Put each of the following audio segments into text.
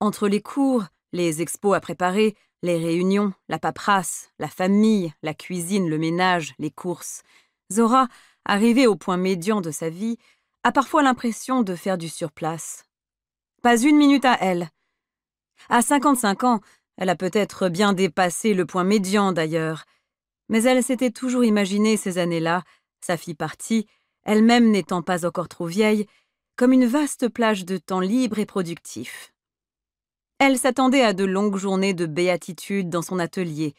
Entre les cours, les expos à préparer, les réunions, la paperasse, la famille, la cuisine, le ménage, les courses, Zora, arrivée au point médian de sa vie, a parfois l'impression de faire du surplace. Pas une minute à elle. À 55 ans, elle a peut-être bien dépassé le point médian d'ailleurs, mais elle s'était toujours imaginé ces années-là, sa fille partie, elle-même n'étant pas encore trop vieille, comme une vaste plage de temps libre et productif. Elle s'attendait à de longues journées de béatitude dans son atelier,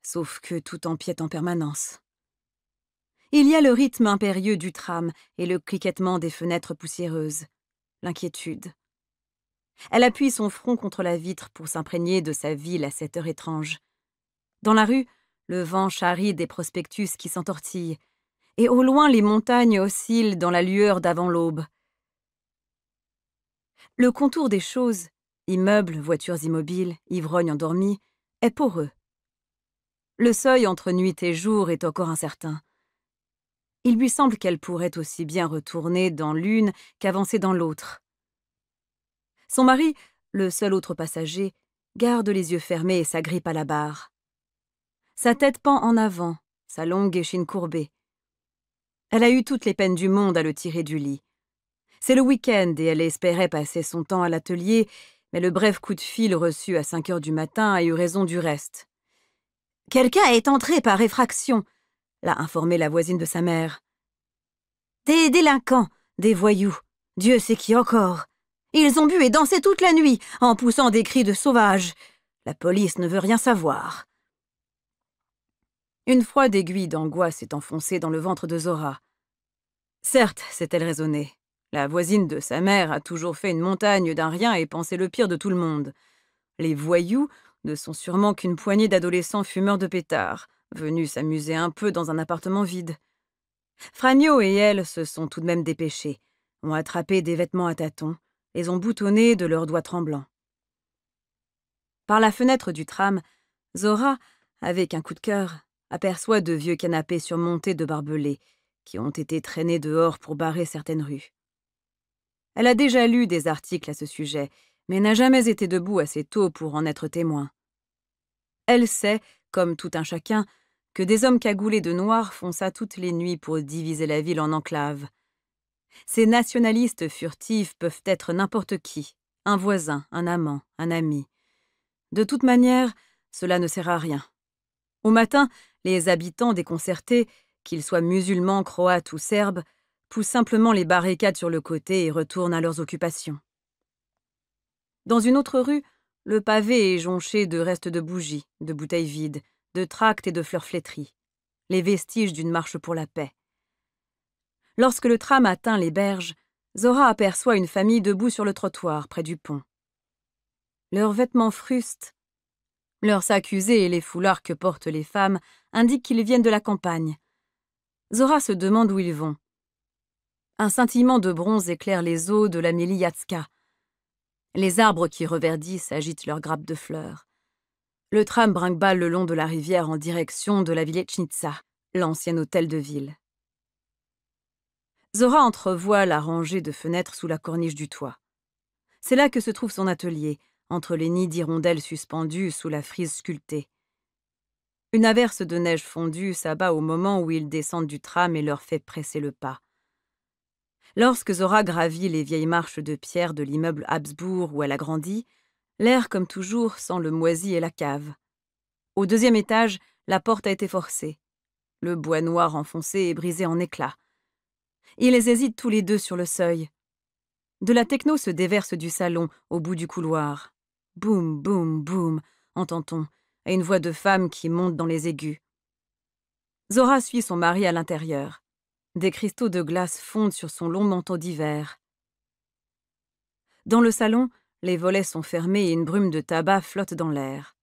sauf que tout empiète en permanence. Il y a le rythme impérieux du tram et le cliquettement des fenêtres poussiéreuses, l'inquiétude. Elle appuie son front contre la vitre pour s'imprégner de sa ville à cette heure étrange. Dans la rue, le vent charrie des prospectus qui s'entortillent, et au loin les montagnes oscillent dans la lueur d'avant l'aube. Le contour des choses, immeubles, voitures immobiles, ivrognes endormis, est poreux. Le seuil entre nuit et jour est encore incertain. Il lui semble qu'elle pourrait aussi bien retourner dans l'une qu'avancer dans l'autre. Son mari, le seul autre passager, garde les yeux fermés et s'agrippe à la barre. Sa tête pend en avant, sa longue échine courbée. Elle a eu toutes les peines du monde à le tirer du lit. C'est le week-end et elle espérait passer son temps à l'atelier, mais le bref coup de fil reçu à 5 heures du matin a eu raison du reste. « Quelqu'un est entré par effraction », l'a informé la voisine de sa mère. « Des délinquants, des voyous, Dieu sait qui encore. Ils ont bu et dansé toute la nuit, en poussant des cris de sauvages. La police ne veut rien savoir. » Une froide aiguille d'angoisse s'est enfoncée dans le ventre de Zora. Certes, s'est-elle raisonnée, la voisine de sa mère a toujours fait une montagne d'un rien et pensé le pire de tout le monde. Les voyous ne sont sûrement qu'une poignée d'adolescents fumeurs de pétards, venus s'amuser un peu dans un appartement vide. Fragno et elle se sont tout de même dépêchés, ont attrapé des vêtements à tâtons, les ont boutonnés de leurs doigts tremblants. Par la fenêtre du tram, Zora, avec un coup de cœur, aperçoit de vieux canapés surmontés de barbelés qui ont été traînés dehors pour barrer certaines rues. Elle a déjà lu des articles à ce sujet, mais n'a jamais été debout assez tôt pour en être témoin. Elle sait, comme tout un chacun, que des hommes cagoulés de noir font ça toutes les nuits pour diviser la ville en enclaves. Ces nationalistes furtifs peuvent être n'importe qui, un voisin, un amant, un ami. De toute manière, cela ne sert à rien. Au matin, les habitants déconcertés, qu'ils soient musulmans, croates ou serbes, poussent simplement les barricades sur le côté et retournent à leurs occupations. Dans une autre rue, le pavé est jonché de restes de bougies, de bouteilles vides, de tracts et de fleurs flétries, les vestiges d'une marche pour la paix. Lorsque le tram atteint les berges, Zora aperçoit une famille debout sur le trottoir, près du pont. Leurs vêtements frustes, leurs sacs usés et les foulards que portent les femmes indiquent qu'ils viennent de la campagne. Zora se demande où ils vont. Un scintillement de bronze éclaire les eaux de la Miliatska. Les arbres qui reverdissent agitent leurs grappes de fleurs. Le tram brinque-balle le long de la rivière en direction de la Viletchnitsa, l'ancien hôtel de ville. Zora entrevoit la rangée de fenêtres sous la corniche du toit. C'est là que se trouve son atelier, entre les nids d'hirondelles suspendues sous la frise sculptée. Une averse de neige fondue s'abat au moment où ils descendent du tram et leur fait presser le pas. Lorsque Zora gravit les vieilles marches de pierre de l'immeuble Habsbourg où elle a grandi, l'air, comme toujours, sent le moisi et la cave. Au 2e étage, la porte a été forcée. Le bois noir enfoncé est brisé en éclats. Ils hésitent tous les deux sur le seuil. De la techno se déverse du salon, au bout du couloir. Boum, boum, boum, entend-on, et une voix de femme qui monte dans les aigus. Zora suit son mari à l'intérieur. Des cristaux de glace fondent sur son long manteau d'hiver. Dans le salon, les volets sont fermés et une brume de tabac flotte dans l'air.